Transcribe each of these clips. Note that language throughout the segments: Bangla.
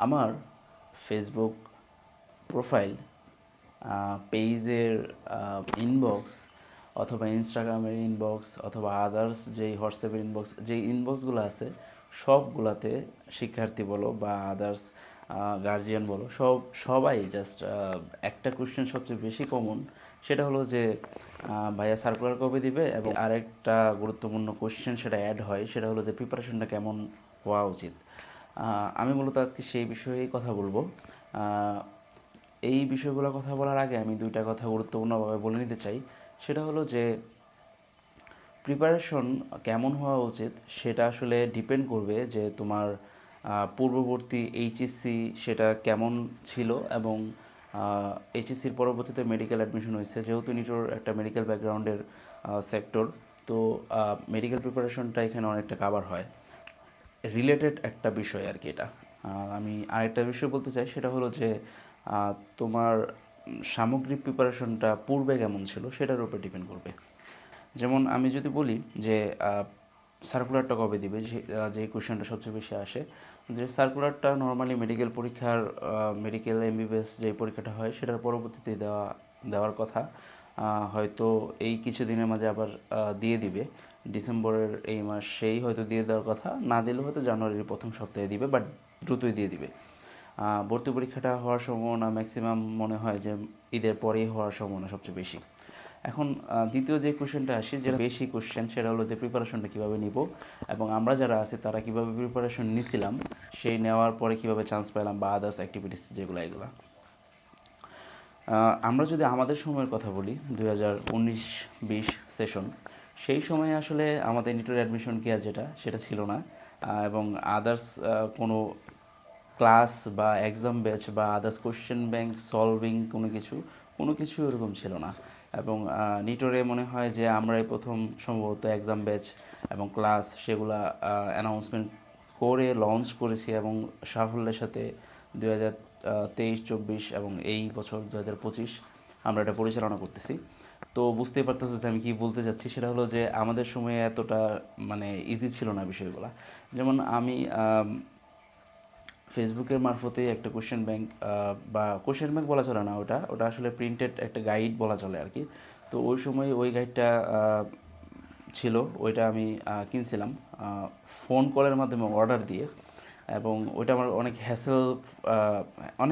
আমার ফেসবুক প্রোফাইল, পেজের ইনবক্স অথবা ইনস্টাগ্রামের ইনবক্স অথবা আদার্স যেই হোয়াটসঅ্যাপের ইনবক্স, যেই ইনবক্সগুলো আছে সবগুলাতে শিক্ষার্থী বলো বা আদার্স গার্জিয়ান বলো, সবাই জাস্ট একটা কোশ্চেন সবচেয়ে বেশি কমন। সেটা হলো যে ভাইয়া সার্কুলার কবে দিবে, এবং আরেকটা গুরুত্বপূর্ণ কোশ্চেন সেটা অ্যাড হয়, সেটা হলো যে প্রিপারেশনটা কেমন হওয়া উচিত। আমি মূলত আজকে সেই বিষয়েই কথা বলবো। এই বিষয়গুলো কথা বলার আগে আমি দুইটা কথা গুরুত্বপূর্ণভাবে বলে নিতে চাই। সেটা হলো যে প্রিপারেশন কেমন হওয়া উচিত সেটা আসলে ডিপেন্ড করবে যে তোমার পূর্ববর্তী এইচএসসি সেটা কেমন ছিল, এবং এইচএসসির পরবর্তীতে মেডিকেল অ্যাডমিশন হয়েছে, যেহেতু নিটোর একটা মেডিকেল ব্যাকগ্রাউন্ডের সেক্টর। তো মেডিকেল প্রিপারেশনটা এখানে অনেকটা কাভার হয়, রিলেটেড একটা বিষয় আর কি এটা। আমি আরেকটা বিষয় বলতে চাই, সেটা হলো যে তোমার সামগ্রিক প্রিপারেশনটা পূর্বে কেমন ছিল সেটার উপর ডিপেন্ড করবে। যেমন আমি যদি বলি যে সার্কুলারটা কবে দিবে, যে কোশ্চেনটা সবচেয়ে বেশি আসে, যে সার্কুলারটা নর্মালি মেডিকেল পরীক্ষার, মেডিকেল এমবিবিএস যে পরীক্ষাটা হয় সেটার পরবর্তীতে দেওয়ার কথা। হয়তো এই কিছুদিনের মাঝে আবার দিয়ে দিবে, ডিসেম্বরের এই মাসেই হয়তো দিয়ে দেওয়ার কথা, না দিলেও হয়তো জানুয়ারির প্রথম সপ্তাহে দিবে, বাট দ্রুতই দিয়ে দিবে। ভর্তি পরীক্ষাটা হওয়ার সম্ভাবনা ম্যাক্সিমাম মনে হয় যে ঈদের পরেই হওয়ার সম্ভাবনা সবচেয়ে বেশি। এখন দ্বিতীয় যে কোশ্চেনটা আসি, যেটা বেশি কোশ্চেন, সেটা হলো যে প্রিপারেশনটা কীভাবে নিব, এবং আমরা যারা আছি তারা কীভাবে প্রিপারেশন নিছিলাম, সেই নেওয়ার পরে কীভাবে চান্স পেলাম, বা আদার্স অ্যাক্টিভিটিস যেগুলো এগুলো। আমরা যদি আমাদের সময়ের কথা বলি, 2019-20 সেশন, সেই সময়ে আসলে আমাদের নিটোর অ্যাডমিশন কেয়ার যেটা সেটা ছিল না, এবং আদার্স কোনো ক্লাস বা এক্সাম ব্যাচ বা আদার্স কোশ্চেন ব্যাংক সলভিং কোনো কিছু এরকম ছিল না। এবং নিটোরে মনে হয় যে আমরাই প্রথম সম্ভবত এক্সাম ব্যাচ এবং ক্লাস সেগুলা অ্যানাউন্সমেন্ট করে লঞ্চ করেছি, এবং সাফল্যের সাথে 2023-24 এবং এই বছর 2025 আমরা এটা পরিচালনা করতেছি। তো বুঝতেই পারতেছো যে আমি কি বলতে চাচ্ছি, সেটা হলো যে আমাদের সময়ে এতটা মানে ইজি ছিল না বিষয়গুলো। যেমন আমি ফেসবুকের মারফতে একটা কোশ্চেন ব্যাংক, বা কোশ্চেন ব্যাংক বলা চলে না, ওটা ওটা আসলে প্রিন্টেড একটা গাইড বলা চলে আর কি। তো ওই সময় ওই গাইডটা ছিল, ওইটা আমি কিনছিলাম ফোন কলের মাধ্যমে অর্ডার দিয়ে, এবং ওইটা আমার অনেক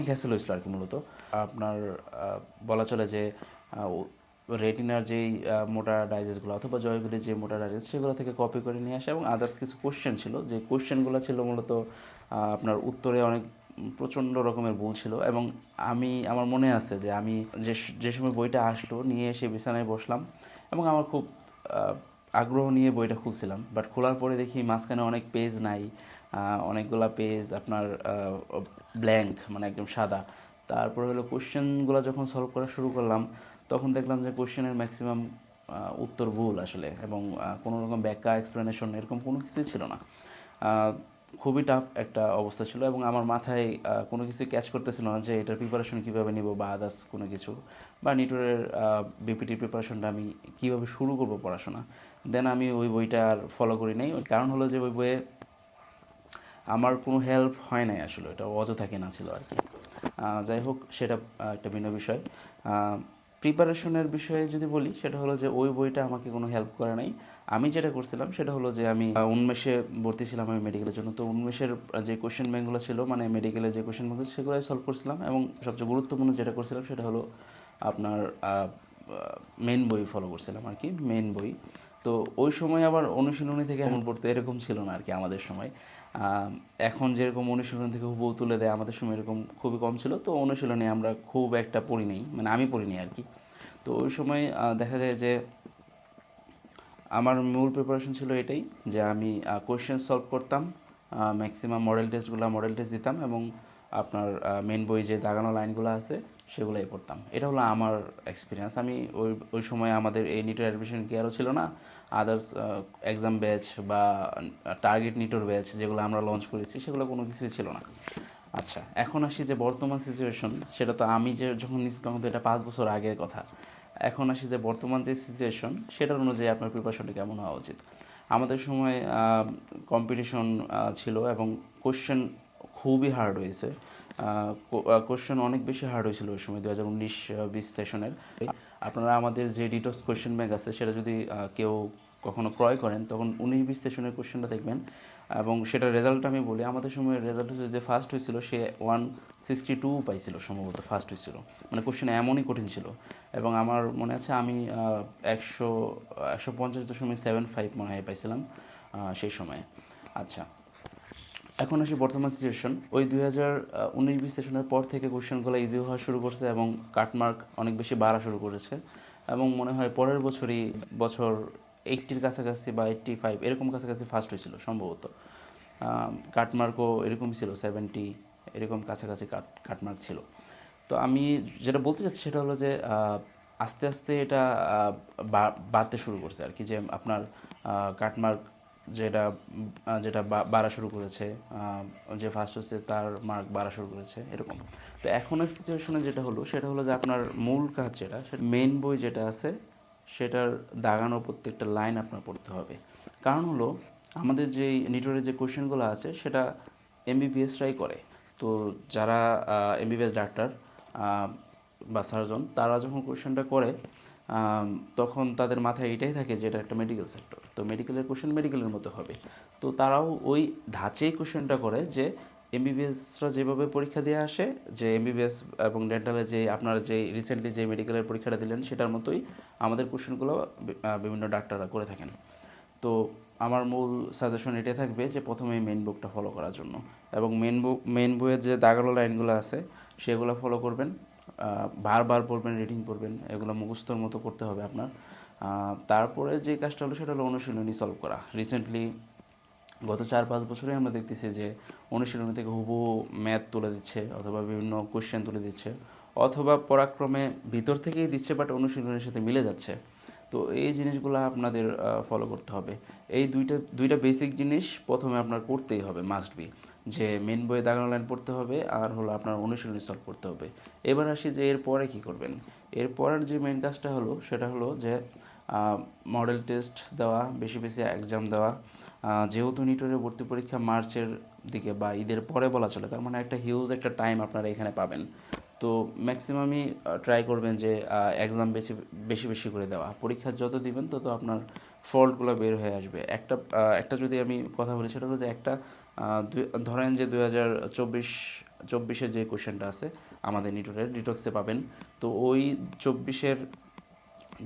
হ্যাসেল হয়েছিল আর কি। মূলত আপনার বলা চলে যে রেটিনার যেই মোটা ডাইজেস্টগুলো অথবা জয়গুলির যে মোটা ডাইজেস্ট সেগুলো থেকে কপি করে নিয়ে আসে, এবং আদার্স কিছু কোশ্চেন ছিল, যে কোশ্চেনগুলো ছিল মূলত আপনার উত্তরে অনেক প্রচণ্ড রকমের ভুল ছিল। এবং আমার মনে আছে যে আমি যে সময় বইটা আসলো নিয়ে এসে বিছানায় বসলাম, এবং আমার খুব আগ্রহ নিয়ে বইটা খুলছিলাম, বাট খোলার পরে দেখি মাঝখানে অনেক পেজ নাই, অনেকগুলা পেজ আপনার ব্ল্যাঙ্ক, মানে একদম সাদা। তারপরে হলো কোশ্চেনগুলো যখন সলভ করা শুরু করলাম, তখন দেখলাম যে কোশ্চেনের ম্যাক্সিমাম উত্তর ভুল আসলে, এবং কোনো রকম ব্যাখ্যা এক্সপ্লেনেশন এরকম কোনো কিছুই ছিল না। খুবই টাফ একটা অবস্থা ছিল, এবং আমার মাথায় কোনো কিছু ক্যাচ করতেছিল না যে এটার প্রিপারেশন কীভাবে নিব, বা আদার্স কোনো কিছু, বা নিটোরের বিপিটি প্রিপারেশনটা আমি কীভাবে শুরু করব পড়াশোনা। দেন আমি ওই বইটা আর ফলো করি নাই, কারণ হলো যে ওই বইয়ে আমার কোনো হেল্প হয় নাই আসলে, এটা অযথা কেনা ছিল আর কি। যাই হোক, সেটা একটা ভিন্ন বিষয়। প্রিপারেশনের বিষয়ে যদি বলি, সেটা হলো যে ওই বইটা আমাকে কোনো হেল্প করে নাই। আমি যেটা করছিলাম সেটা হলো যে আমি উন্মেষে ভর্তি ছিলাম আমি মেডিকেলের জন্য। তো উন্মেষের যে কোশ্চেন ব্যাঙ্কগুলো ছিল, মানে মেডিকেলের যে কোশ্চেন ব্যাঙ্কগুলো সেগুলোই সলভ করছিলাম, এবং সবচেয়ে গুরুত্বপূর্ণ যেটা করছিলাম সেটা হলো আপনার মেন বই ফলো করছিলাম আর কি, মেন বই। তো ওই সময় আবার অনুশীলনী থেকে এমন পড়তে এরকম ছিল না আর কি আমাদের সময়। এখন যেরকম অনুশীলনী থেকে হুবহু তুলে দেয়, আমাদের সময় এরকম খুবই কম ছিল। তো অনুশীলনী আমরা খুব একটা পড়ি নেই, মানে আমি পড়িনি আর কি। তো ওই সময় দেখা যায় যে আমার মূল প্রিপারেশন ছিল এটাই, যে আমি কোয়েশ্চেন সলভ করতাম, ম্যাক্সিমাম মডেল টেস্ট দিতাম, এবং আপনার মেন বই যে দাগানো লাইনগুলো আছে সেগুলোই পড়তাম। এটা হলো আমার এক্সপিরিয়েন্স। আমি ওই সময় আমাদের এই নিটোর অ্যাডমিশন কি আরও ছিল না, আদার্স এক্সাম ব্যাচ বা টার্গেট নিটোর ব্যাচ যেগুলো আমরা লঞ্চ করেছি সেগুলো কোনো কিছুই ছিল না। আচ্ছা, এখন আসি যে বর্তমান সিচুয়েশন, সেটা তো আমি যে যখন নিচ্ছি তখন তো এটা 5 বছর আগের কথা। এখন আসি যে বর্তমান যে সিচুয়েশন, সেটার অনুযায়ী আপনার প্রিপারেশনটা কেমন হওয়া উচিত। আমাদের সময় কম্পিটিশন ছিল, এবং কোশ্চেন খুবই হার্ড হয়েছে। কোশ্চেন অনেক বেশি হার্ড হয়েছিল ওই সময় 2019-20 সেশনের। আপনারা আমাদের যে ডিটক্স কোশ্চেন ব্যাংক আছে সেটা যদি কেউ কখনো ক্রয় করেন তখন 19-20 সেশনের কোশ্চেনটা দেখবেন, এবং সেটার রেজাল্ট আমি বলি, আমাদের সময় রেজাল্ট হচ্ছে যে ফার্স্ট হয়েছিল সে 162 পাইছিল সম্ভবত, ফার্স্ট হয়েছিল। মানে কোশ্চেন এমনই কঠিন ছিল, এবং আমার মনে আছে আমি 150.75 মনে হয় পাইছিলাম সেই সময়ে। আচ্ছা, এখন আসি বর্তমান সিচুয়েশন। ওই 2019-20 সেশনের পর থেকে কোশ্চেনগুলো ইজি হওয়া শুরু করছে এবং কাটমার্ক অনেক বেশি বাড়া শুরু করেছে, এবং মনে হয় পরের বছরই বছর 80-র কাছাকাছি বা 85 এরকম কাছাকাছি ফার্স্ট হয়েছিল সম্ভবত। কাটমার্কও এরকমই ছিল, 70 এরকম কাছাকাছি কাটমার্ক ছিল। তো আমি যেটা বলতে চাচ্ছি সেটা হলো যে আস্তে আস্তে এটা বাড়তে শুরু করছে আর কি, যে আপনার কাটমার্ক যেটা যেটা বাড়া শুরু করেছে, যে ফার্স্ট হচ্ছে তার মার্ক বাড়া শুরু করেছে এরকম। তো এখনের সিচুয়েশনে যেটা হলো সেটা হলো যে আপনার মূল কাজ যেটা, সেটা মেইন বই যেটা আছে সেটার দাগানো প্রত্যেকটা লাইন আপনার পড়তে হবে। কারণ হলো আমাদের যেই নিটোরের যে কোশ্চেনগুলো আছে সেটা এমবিবিএসরাই করে। তো যারা এমবিবিএস ডাক্তার বা সার্জন, তারা যখন কোশ্চেনটা করে তখন তাদের মাথায় এটাই থাকে যে এটা একটা মেডিকেল সেক্টর, তো মেডিকেলের কোশ্চেন মেডিকেলের মতো হবে। তো তারাও ওই ধাঁচেই কোশ্চেনটা করে যে এমবিবিএসরা যেভাবে পরীক্ষা দিয়ে আসে, যে এমবিবিএস এবং ডেন্টালে যে আপনারা যে রিসেন্টলি যে মেডিকেলের পরীক্ষাটা দিলেন সেটার মতোই আমাদের কোশ্চেনগুলো বিভিন্ন ডাক্তাররা করে থাকেন। তো আমার মূল সাজেশন এটাই থাকবে যে প্রথমে মেন বুকটা ফলো করার জন্য, এবং মেন বইয়ের যে দাগালো লাইনগুলো আছে সেগুলো ফলো করবেন, বারবার পড়বেন, রিডিং পড়বেন, এগুলো মুখস্থর মতো করতে হবে আপনার। তারপরে যে কাজটা হলো সেটা হলো অনুশীলনী সলভ করা। রিসেন্টলি গত 4-5 বছরে আমরা দেখতেছি যে অনুশীলনী থেকে হুবহু ম্যাথ তুলে দিচ্ছে, অথবা বিভিন্ন কোশ্চেন তুলে দিচ্ছে, অথবা পরাক্রমে ভিতর থেকেই দিচ্ছে বাট অনুশীলনের সাথে মিলে যাচ্ছে। তো এই জিনিসগুলো আপনাদের ফলো করতে হবে। এই দুইটা বেসিক জিনিস প্রথমে আপনার করতেই হবে, মাস্ট বি, যে মেন বইয়ে দাগানো লাইন পড়তে হবে আর হলো আপনার অনুশীলনী সলভ করতে হবে। এবার আসি যে এরপরে কী করবেন। এরপরের যে মেন কাজটা হলো সেটা হলো যে মডেল টেস্ট দেওয়া, বেশি বেশি এক্সাম দেওয়া। যেহেতু নিটোরের ভর্তি পরীক্ষা মার্চের দিকে বা ঈদের পরে বলা চলে, তার মানে একটা হিউজ একটা টাইম আপনারা এখানে পাবেন। তো ম্যাক্সিমামই ট্রাই করবেন যে এক্সাম বেশি বেশি বেশি করে দেওয়া। পরীক্ষা যত দিবেন তত আপনার ফল্টগুলো বের হয়ে আসবে। একটা যদি আমি কথা বলি সেটা হলো যে একটা ধরেন যে 2024-24-এর যে কোশ্চেনটা আছে আমাদের নিটোরের ডিটক্সে পাবেন, তো ওই 24-এর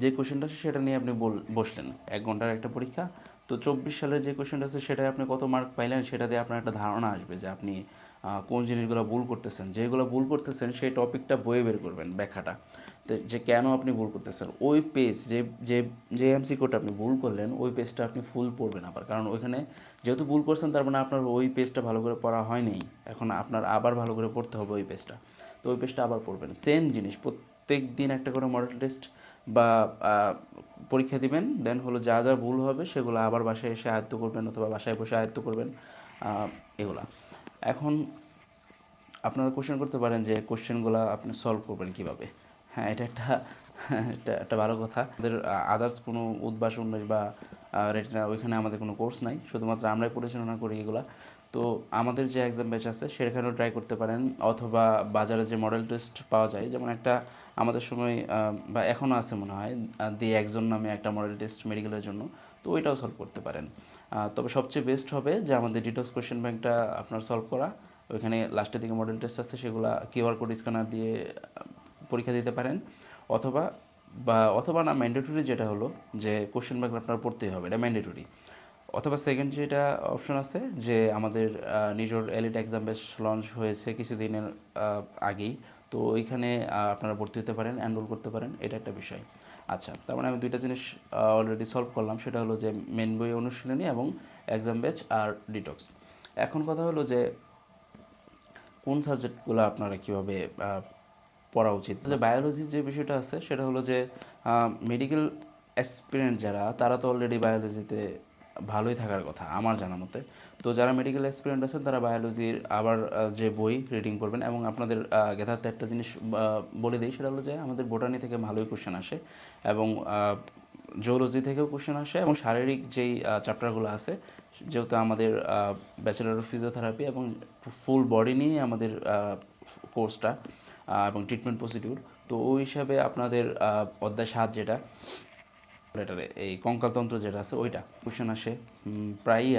যে কোশ্চেনটা আছে সেটা নিয়ে আপনি বসলেন, 1 ঘন্টার একটা পরীক্ষা। তো 24 সালের যে কোশ্চেনটা আছে সেটাই আপনি কত মার্ক পাইলেন সেটা দিয়ে আপনার একটা ধারণা আসবে যে আপনি কোন জিনিসগুলো ভুল করতেছেন। যেগুলো ভুল করতেছেন সেই টপিকটা বইয়ে বের করবেন, ব্যাখ্যাটা, তো যে কেন আপনি ভুল করতেছেন। ওই পেজ যে যে যে এমসিকিউটা আপনি ভুল করলেন ওই পেজটা আপনি ফুল পড়বেন আবার, কারণ ওইখানে যেহেতু ভুল করছেন তার মানে আপনার ওই পেজটা ভালো করে পড়া হয়নি, এখন আপনার আবার ভালো করে পড়তে হবে ওই পেজটা। তো ওই পেজটা আবার পড়বেন, সেম জিনিস প্রত্যেক দিন একটা করে মডেল টেস্ট বা পরীক্ষা দিবেন, দেন হলো যা যা ভুল হবে সেগুলো আবার বাসায় এসে আয়ত্ত করবেন অথবা বাসায় বসে আয়ত্ত করবেন এগুলা। এখন আপনারা কোশ্চেন করতে পারেন যে কোশ্চেনগুলো আপনি সলভ করবেন কীভাবে। হ্যাঁ, এটা একটা ভালো কথা। আমাদের আদার্স কোনো উদ্ভাস উন্মেষ বা রেটিনা ওইখানে আমাদের কোনো কোর্স নাই, শুধুমাত্র আমরাই পরিচালনা করি এগুলা। তো আমাদের যে এক্সাম ব্যাচ আছে সেখানেও ট্রাই করতে পারেন, অথবা বাজারে যে মডেল টেস্ট পাওয়া যায়, যেমন একটা আমাদের সময় বা এখনও আছে মনে হয় দি একজন নামে একটা মডেল টেস্ট মেডিকেলের জন্য, তো ওইটাও সলভ করতে পারেন। তবে সবচেয়ে বেস্ট হবে যে আমাদের ডিটক্স কোশ্চেন ব্যাংকটা আপনার সলভ করা। ওইখানে লাস্টের দিকে মডেল টেস্ট আছে, সেগুলো কিউআর কোড স্ক্যানার দিয়ে পরীক্ষা দিতে পারেন, অথবা অথবা না ম্যান্ডেটরি যেটা হলো যে কোশ্চেন ব্যাংক আপনার পড়তেই হবে, এটা ম্যান্ডেটরি। অথবা সেকেন্ড যেটা অপশন আছে যে আমাদের নিজের এলিট এক্সাম ব্যাচ লঞ্চ হয়েছে কিছুদিনের আগেই, তো ওইখানে আপনারা ভর্তি হতে পারেন, এনরোল করতে পারেন, এটা একটা বিষয়। আচ্ছা, তার মানে আমি দুইটা জিনিস অলরেডি সলভ করলাম, সেটা হলো যে মেন বই অনুশীলনী এবং এক্সাম ব্যাচ আর ডিটক্স। এখন কথা হলো যে কোন সাবজেক্টগুলো আপনারা কীভাবে পড়া উচিত। যে বায়োলজির যে বিষয়টা আছে সেটা হলো যে মেডিকেল অ্যাসপিরেন্ট যারা, তারা তো অলরেডি বায়োলজিতে ভালোই থাকার কথা আমার জানা মতে। তো যারা মেডিকেল অ্যাসপিরেন্ট আছেন তারা বায়োলজির আবার যে বই রিডিং করবেন, এবং আপনাদের গেথাতে একটা জিনিস বলে দিই, সেটা হলো যে আমাদের বোটানি থেকে ভালোই কোশ্চেন আসে, এবং জুওলজি থেকেও কোশ্চেন আসে, এবং শারীরিক যেই চ্যাপ্টারগুলো আছে যেহেতু আমাদের ব্যাচেলর অফ ফিজিওথেরাপি এবং ফুল বডি নিয়ে আমাদের কোর্সটা এবং ট্রিটমেন্ট প্রসিডিউর। তো ওই হিসাবে আপনাদের অধ্যায় 7 যেটা লেটারে এই কঙ্কালতন্ত্র যেটা আছে ওইটা কোশ্চেন আসে, প্রায়ই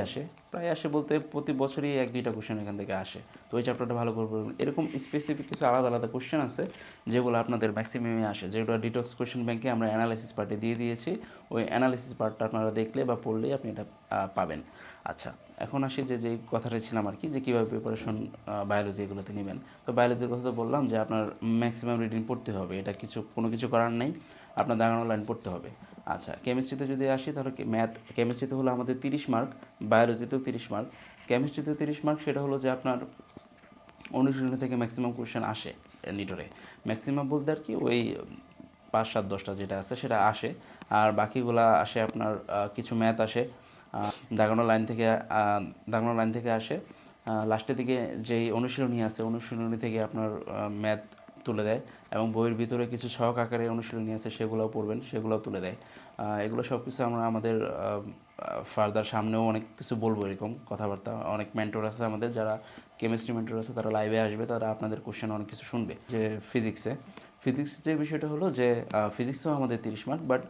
আসে বলতে প্রতি বছরই 1-2টা কোশ্চেন এখান থেকে আসে। তো ওই চ্যাপ্টারটা ভালো করে পড়বেন। এরকম স্পেসিফিক কিছু আলাদা আলাদা কোশ্চেন আছে যেগুলো আপনাদের ম্যাক্সিমামে আসে, যেগুলো ডিটক্স কোশ্চেন ব্যাংকে আমরা অ্যানালাইসিস পার্টে দিয়ে দিয়েছি। ওই অ্যানালাইসিস পার্টটা আপনারা দেখলে বা পড়লেই আপনি এটা পাবেন। আচ্ছা, এখন আসি যে কথাটা ছিলাম আর কি, যে কীভাবে প্রিপারেশন বায়োলজি এগুলোতে নেবেন। তো বায়োলজির কথা তো বললাম যে আপনার ম্যাক্সিমাম রিডিং পড়তে হবে, এটা কোনো কিছু করার নেই, আপনার দাঁড়ানো লাইন পড়তে হবে। আচ্ছা, কেমিস্ট্রিতে যদি আসি তাহলে কেমিস্ট্রিতে হলো আমাদের 30 মার্ক, বায়োলজিতেও 30 মার্ক। কেমিস্ট্রিতে 30 মার্ক সেটা হলো যে আপনার অনুশীলনী থেকে ম্যাক্সিমাম কোশ্চেন আসে নিটরে। ম্যাক্সিমাম বলতে আর কি ওই 5-7-10টা যেটা আছে সেটা আসে, আর বাকিগুলা আসে আপনার কিছু ম্যাথ আসে দাগানো লাইন থেকে আসে। লাস্টের দিকে যেই অনুশীলনী আছে অনুশীলনী থেকে আপনার ম্যাথ তুলে দেয়, এবং বইয়ের ভিতরে কিছু ছক আকারে অনুশীলনী আছে সেগুলোও পড়বেন, সেগুলোও তুলে দেয়। এগুলো সব কিছু আমরা আমাদের ফার্দার সামনেও অনেক কিছু বলবো, এরকম কথাবার্তা। অনেক মেন্টর আছে আমাদের, যারা কেমিস্ট্রি মেন্টর আছে, তারা লাইভে আসবে, তারা আপনাদের কোশ্চেন অনেক কিছু শুনবে। যে ফিজিক্স যে বিষয়টা হলো যে ফিজিক্সও আমাদের 30 মার্ক, বাট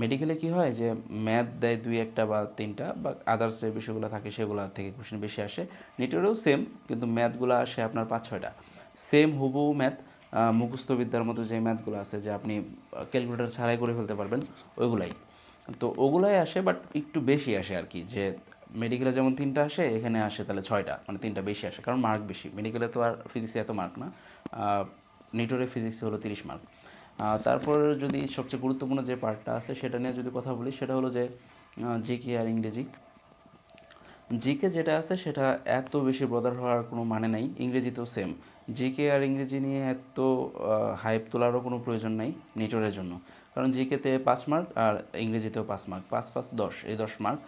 মেডিকেলে কী হয় যে ম্যাথ দেয় 2-1টা বা 3টা, বা আদার্স যে বিষয়গুলো থাকে সেগুলো থেকে কোশ্চেন বেশি আসে। নিটেরও সেম, কিন্তু ম্যাথগুলো আসে আপনার 5-6টা সেম হুবহু ম্যাথ, মুখস্থ বিদ্যার মতো যে ম্যাথগুলো আছে যে আপনি ক্যালকুলেটর ছাড়াই করে ফেলতে পারবেন, ওইগুলাই। তো ওগুলাই আসে, বাট একটু বেশি আসে আর কি। যে মেডিকেলে যেমন 3টা আসে, এখানে আসে তাহলে 6টা, মানে 3টা বেশি আসে, কারণ মার্ক বেশি। মেডিকেলে তো আর ফিজিক্সে এত মার্ক না, নিটোরে ফিজিক্সে হলো 30 মার্ক। তারপর যদি সবচেয়ে গুরুত্বপূর্ণ যে পার্টটা আছে সেটা নিয়ে যদি কথা বলি, সেটা হলো যে জিকে আর ইংরেজি। জিকে যেটা আছে সেটা এত বেশি বদার হওয়ার কোনো মানে নাই, ইংরেজিতেও সেম। জিকে আর ইংরেজি নিয়ে এত হাইপ তোলারও কোনো প্রয়োজন নাই নিটোরের জন্য, কারণ জিকেতে 5 মার্ক আর ইংরেজিতেও 5 মার্ক, 5-5-10, এই 10 মার্ক।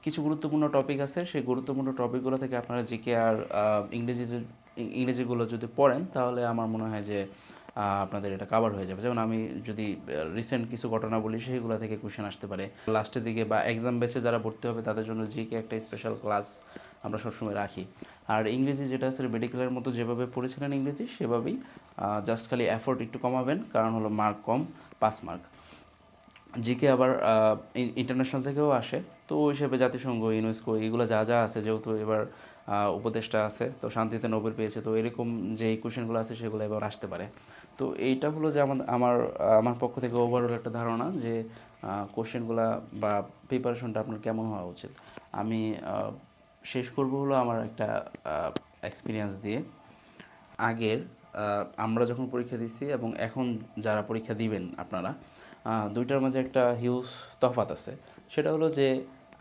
কিছু গুরুত্বপূর্ণ টপিক আছে, সেই গুরুত্বপূর্ণ টপিকগুলো থেকে আপনারা জিকে আর ইংরেজিগুলো যদি পড়েন, তাহলে আমার মনে হয় যে আপনাদের এটা কাভার হয়ে যাবে। যেমন আমি যদি রিসেন্ট কিছু ঘটনা বলি, সেইগুলো থেকে কোশ্চেন আসতে পারে লাস্টের দিকে, বা এক্সাম বেসে যারা ভর্তি হবে তাদের জন্য জিকে একটা স্পেশাল ক্লাস আমরা সবসময় রাখি। আর ইংরেজি যেটা আছে মেডিকেলের মতো যেভাবে পড়েছিলেন ইংরেজি, সেভাবেই জাস্ট খালি এফোর্ট একটু কমাবেন, কারণ হলো মার্ক কম, 5 মার্ক। জিকে আবার ইন্টারন্যাশনাল থেকেও আসে, তো ওই হিসেবে জাতিসংঘ, ইউনেস্কো, এগুলো যা যা আছে, যেহেতু এবার উপদেষ্টা আছে, তো শান্তিতে নোবেল পেয়েছে, তো এরকম যে কোশ্চেনগুলো আছে সেগুলো এবার আসতে পারে। তো এইটা হলো যে আমার পক্ষ থেকে ওভারঅল একটা ধারণা যে কোশ্চেনগুলো বা প্রিপারেশনটা আপনার কেমন হওয়া উচিত। আমি শেষ করব হলো আমার একটা এক্সপিরিয়েন্স দিয়ে। আগের আমরা যখন পরীক্ষা দিচ্ছি এবং এখন যারা পরীক্ষা দিবেন আপনারা, দুইটার মাঝে একটা হিউজ তফাৎ আছে। সেটা হলো যে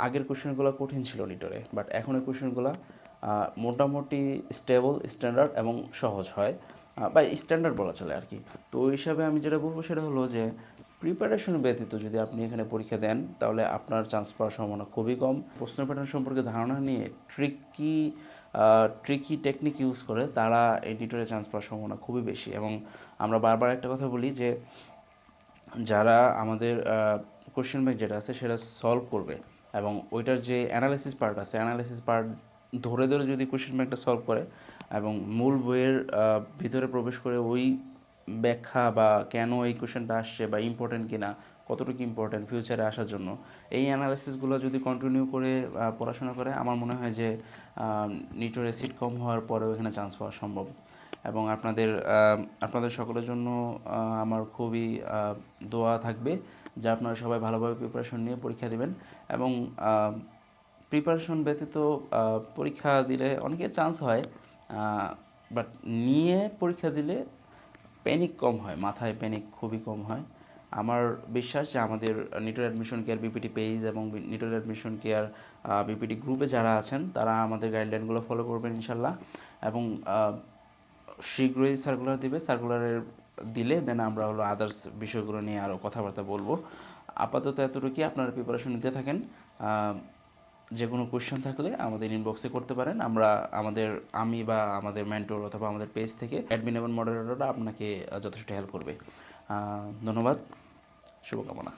আগের কোশ্চেনগুলো কঠিন ছিল নিটরে, বাট এখন এই কোশ্চেনগুলো মোটামুটি স্টেবল, স্ট্যান্ডার্ড এবং সহজ হয়, বা স্ট্যান্ডার্ড বলা চলে আর কি। তো ওই হিসাবে আমি যেটা বলবো সেটা হলো যে প্রিপারেশন ব্যতীত যদি আপনি এখানে পরীক্ষা দেন, তাহলে আপনার চান্স পাওয়ার সম্ভাবনা খুবই কম। প্রশ্ন প্যাটার্ন সম্পর্কে ধারণা নিয়ে ট্রিকি টেকনিক ইউজ করে তারা এই নিটরে চান্স পাওয়ার সম্ভাবনা খুবই বেশি। এবং আমরা বারবার একটা কথা বলি যে যারা আমাদের কোশ্চেন ব্যাংক যেটা আছে সেটা সলভ করবে, এবং ওইটার যে অ্যানালাইসিস পার্ট আছে, অ্যানালাইসিস পার্ট ধরে ধরে যদি কোশ্চেন ব্যাংকটা সলভ করে এবং মূল বইয়ের ভিতরে প্রবেশ করে ওই ব্যাখ্যা বা কেন এই কোশ্চেনটা আসছে বা ইম্পর্টেন্ট কিনা, কতটুকু ইম্পর্টেন্ট ফিউচারে আসার জন্য, এই অ্যানালাইসিসগুলো যদি কন্টিনিউ করে পড়াশোনা করে, আমার মনে হয় যে নিটোরে সিট কম হওয়ার পরেও এখানে চান্স পাওয়া সম্ভব। এবং আপনাদের সকলের জন্য আমার খুবই দোয়া থাকবে যে আপনারা সবাই ভালোভাবে প্রিপারেশন নিয়ে পরীক্ষা দেবেন। এবং প্রিপারেশন ব্যতীত পরীক্ষা দিলে অনেকের চান্স হয়, বাট নিয়ে পরীক্ষা দিলে প্যানিক কম হয়, মাথায় প্যানিক খুবই কম হয়। আমার বিশ্বাস যে আমাদের নিটোর অ্যাডমিশন কেয়ার বিপিটি পেজ এবং নিটোর অ্যাডমিশন কেয়ার বিপিটি গ্রুপে যারা আছেন, তারা আমাদের গাইডলাইনগুলো ফলো করবেন ইনশাল্লাহ। এবং শীঘ্রই সার্কুলার দিবে, সার্কুলারের দিলে দেন আমরা হলো আদার্স বিষয়গুলো নিয়ে আরও কথাবার্তা বলবো। আপাতত এতটুকুই, আপনারা প্রিপারেশন নিতে থাকেন। যে কোনো কোয়েশ্চেন থাকলে আমাদের ইনবক্সে করতে পারেন, আমি বা আমাদের মেন্টর অথবা আমাদের পেজ থেকে অ্যাডমিন এবং মডারেটররা আপনাকে যথেষ্ট হেল্প করবে। ধন্যবাদ, শুভকামনা।